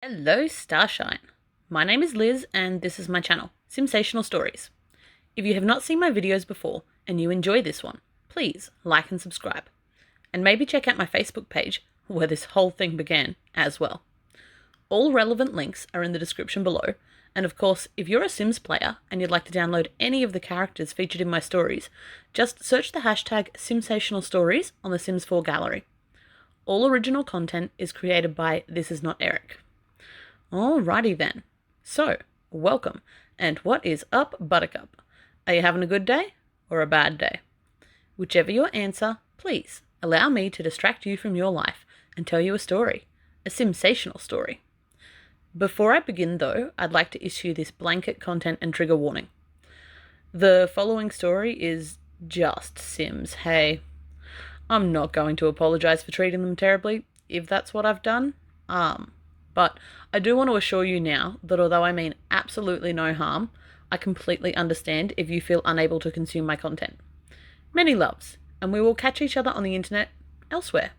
Hello, Starshine. My name is Liz, and this is my channel, Simsational Stories. If you have not seen my videos before and you enjoy this one, please like and subscribe. And maybe check out my Facebook page, where this whole thing began, as well. All relevant links are in the description below, and of course, if you're a Sims player and you'd like to download any of the characters featured in my stories, just search the hashtag Simsational Stories on the Sims 4 gallery. All original content is created by This Is Not Eric. Alrighty then. So, welcome. And what is up, Buttercup? Are you having a good day or a bad day? Whichever your answer, please allow me to distract you from your life and tell you a story, a Simsational story. Before I begin though, I'd like to issue this blanket content and trigger warning. The following story is just Sims, hey. I'm not going to apologise for treating them terribly, if that's what I've done. But I do want to assure you now that although I mean absolutely no harm, I completely understand if you feel unable to consume my content. Many loves, and we will catch each other on the internet elsewhere.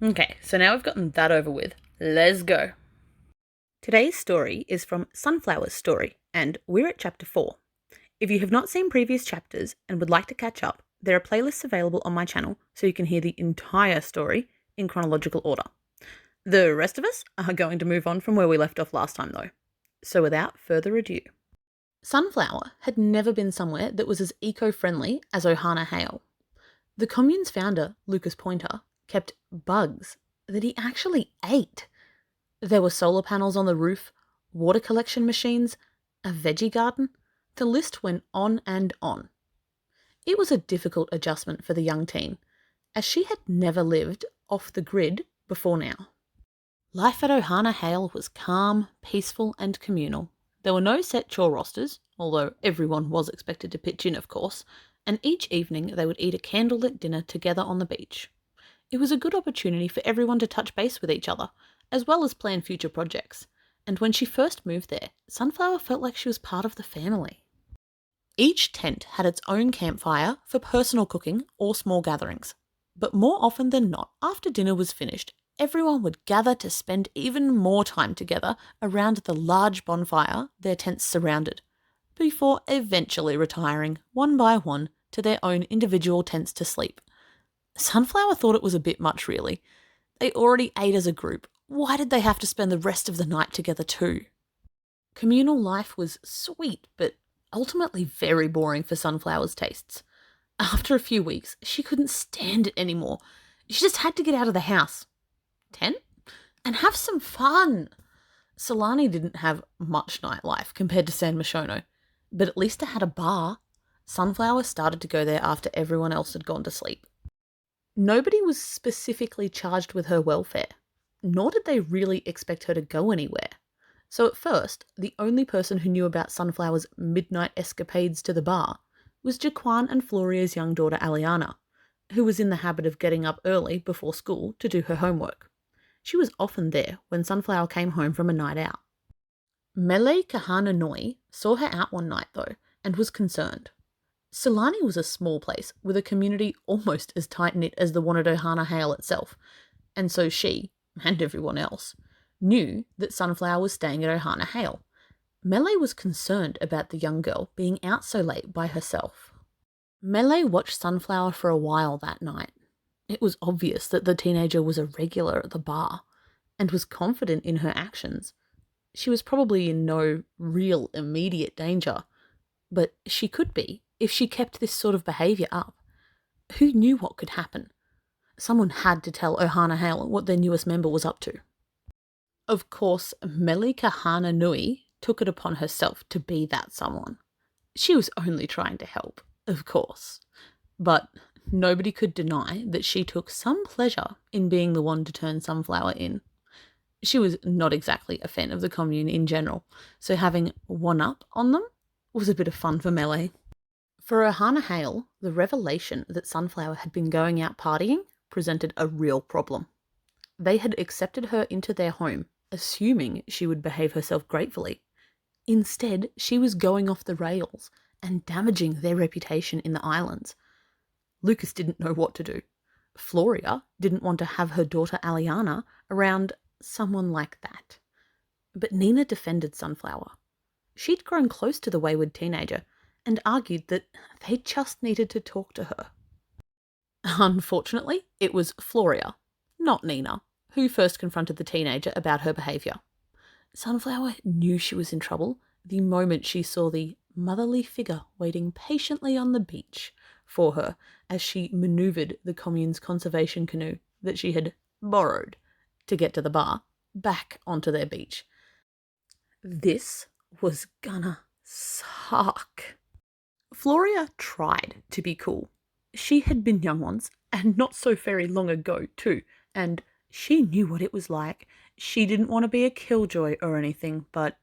Okay, so now we've gotten that over with, let's go. Today's story is from Sunflower's story, and we're at chapter 4. If you have not seen previous chapters and would like to catch up, there are playlists available on my channel so you can hear the entire story in chronological order. The rest of us are going to move on from where we left off last time though. So without further ado. Sunflower had never been somewhere that was as eco-friendly as Ohana Hale. The commune's founder, Lucas Pointer, kept bugs that he actually ate. There were solar panels on the roof, water collection machines, a veggie garden. The list went on and on. It was a difficult adjustment for the young teen, as she had never lived off the grid before now. Life at Ohana Hale was calm, peaceful and communal. There were no set chore rosters, although everyone was expected to pitch in of course, and each evening they would eat a candlelit dinner together on the beach. It was a good opportunity for everyone to touch base with each other, as well as plan future projects, and when she first moved there, Sunflower felt like she was part of the family. Each tent had its own campfire for personal cooking or small gatherings, but more often than not, after dinner was finished, everyone would gather to spend even more time together around the large bonfire their tents surrounded, before eventually retiring one by one to their own individual tents to sleep. Sunflower thought it was a bit much really. They already ate as a group. Why did they have to spend the rest of the night together too? Communal life was sweet, but ultimately very boring for Sunflower's tastes. After a few weeks, she couldn't stand it anymore. She just had to get out of the house. Tent? And have some fun. Sulani didn't have much nightlife compared to San Mishono, but at least it had a bar. Sunflower started to go there after everyone else had gone to sleep. Nobody was specifically charged with her welfare, nor did they really expect her to go anywhere. So at first, the only person who knew about Sunflower's midnight escapades to the bar was Jaquan and Floria's young daughter Aliana, who was in the habit of getting up early before school to do her homework. She was often there when Sunflower came home from a night out. Mele Kahana Noi saw her out one night though, and was concerned. Sulani was a small place with a community almost as tight-knit as the one at Ohana Hale itself, and so she, and everyone else, knew that Sunflower was staying at Ohana Hale. Mele was concerned about the young girl being out so late by herself. Mele watched Sunflower for a while that night. It was obvious that the teenager was a regular at the bar, and was confident in her actions. She was probably in no real immediate danger, but she could be if she kept this sort of behaviour up. Who knew what could happen? Someone had to tell Ohana Hale what their newest member was up to. Of course, Mele Kahana Nui took it upon herself to be that someone. She was only trying to help, of course, but nobody could deny that she took some pleasure in being the one to turn Sunflower in. She was not exactly a fan of the commune in general, so having one up on them was a bit of fun for Mele. For Ohana Hale, the revelation that Sunflower had been going out partying presented a real problem. They had accepted her into their home, assuming she would behave herself gratefully. Instead, she was going off the rails and damaging their reputation in the islands. Lucas didn't know what to do. Floria didn't want to have her daughter Aliana around someone like that. But Nina defended Sunflower. She'd grown close to the wayward teenager and argued that they just needed to talk to her. Unfortunately, it was Floria, not Nina, who first confronted the teenager about her behaviour. Sunflower knew she was in trouble the moment she saw the motherly figure waiting patiently on the beach for her as she manoeuvred the commune's conservation canoe that she had borrowed to get to the bar back onto their beach. This was gonna suck. Floria tried to be cool. She had been young once, and not so very long ago too, and she knew what it was like. She didn't want to be a killjoy or anything, but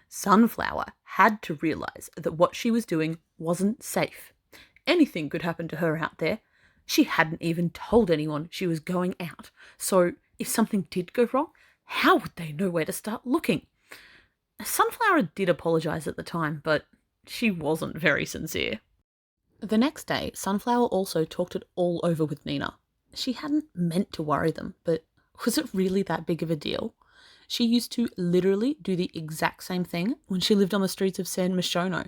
Sunflower had to realize that what she was doing wasn't safe. Anything could happen to her out there. She hadn't even told anyone she was going out, so if something did go wrong, how would they know where to start looking? Sunflower did apologize at the time, but she wasn't very sincere. The next day, Sunflower also talked it all over with Nina. She hadn't meant to worry them, but was it really that big of a deal? She used to literally do the exact same thing when she lived on the streets of Simsational,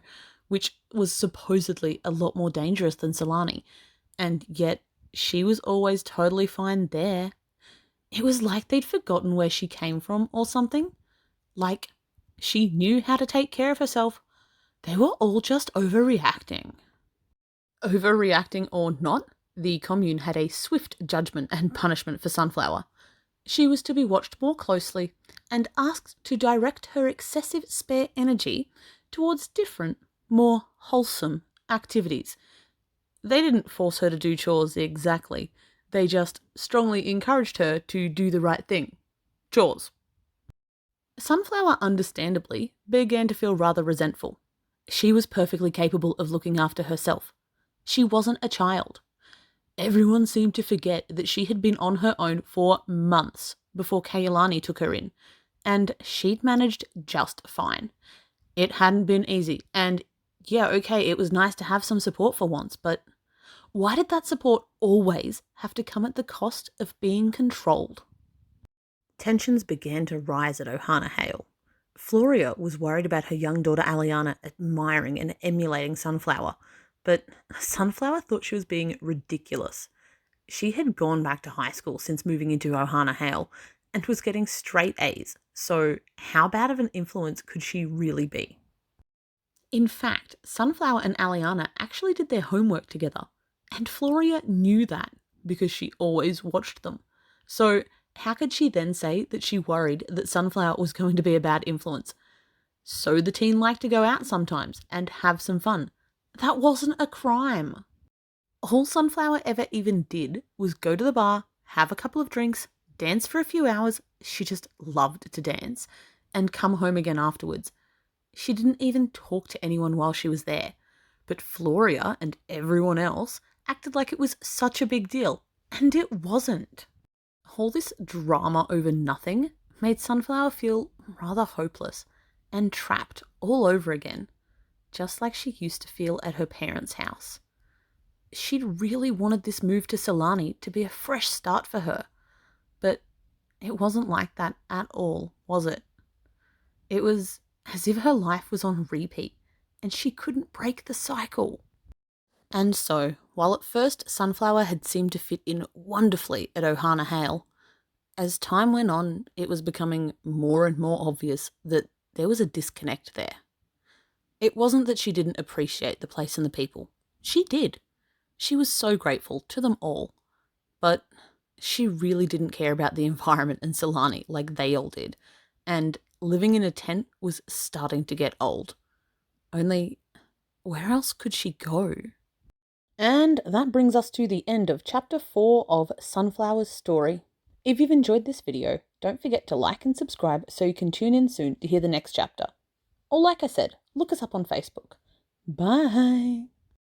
which was supposedly a lot more dangerous than Sulani, and yet she was always totally fine there. It was like they'd forgotten where she came from or something. Like she knew how to take care of herself. They were all just overreacting. Overreacting or not, the commune had a swift judgment and punishment for Sunflower. She was to be watched more closely and asked to direct her excessive spare energy towards different, more wholesome activities. They didn't force her to do chores exactly. They just strongly encouraged her to do the right thing. Chores. Sunflower, understandably, began to feel rather resentful. She was perfectly capable of looking after herself. She wasn't a child. Everyone seemed to forget that she had been on her own for months before Kailani took her in, and she'd managed just fine. It hadn't been easy, and yeah, okay, it was nice to have some support for once, but why did that support always have to come at the cost of being controlled? Tensions began to rise at Ohana Hale. Floria was worried about her young daughter Aliana admiring and emulating Sunflower, but Sunflower thought she was being ridiculous. She had gone back to high school since moving into Ohana Hale and was getting straight A's, so how bad of an influence could she really be? In fact, Sunflower and Aliana actually did their homework together, and Floria knew that because she always watched them. So how could she then say that she worried that Sunflower was going to be a bad influence? So the teen liked to go out sometimes and have some fun. That wasn't a crime. All Sunflower ever even did was go to the bar, have a couple of drinks, dance for a few hours, she just loved to dance, and come home again afterwards. She didn't even talk to anyone while she was there. But Floria and everyone else acted like it was such a big deal, and it wasn't. All this drama over nothing made Sunflower feel rather hopeless and trapped all over again, just like she used to feel at her parents' house. She'd really wanted this move to Sulani to be a fresh start for her, but it wasn't like that at all, was it? It was as if her life was on repeat and she couldn't break the cycle. And so, while at first Sunflower had seemed to fit in wonderfully at Ohana Hale, as time went on, it was becoming more and more obvious that there was a disconnect there. It wasn't that she didn't appreciate the place and the people. She did. She was so grateful to them all. But she really didn't care about the environment in Sulani like they all did. And living in a tent was starting to get old. Only, where else could she go? And that brings us to the end of Chapter 4 of Sunflower's story. If you've enjoyed this video, don't forget to like and subscribe so you can tune in soon to hear the next chapter. Or like I said, look us up on Facebook. Bye!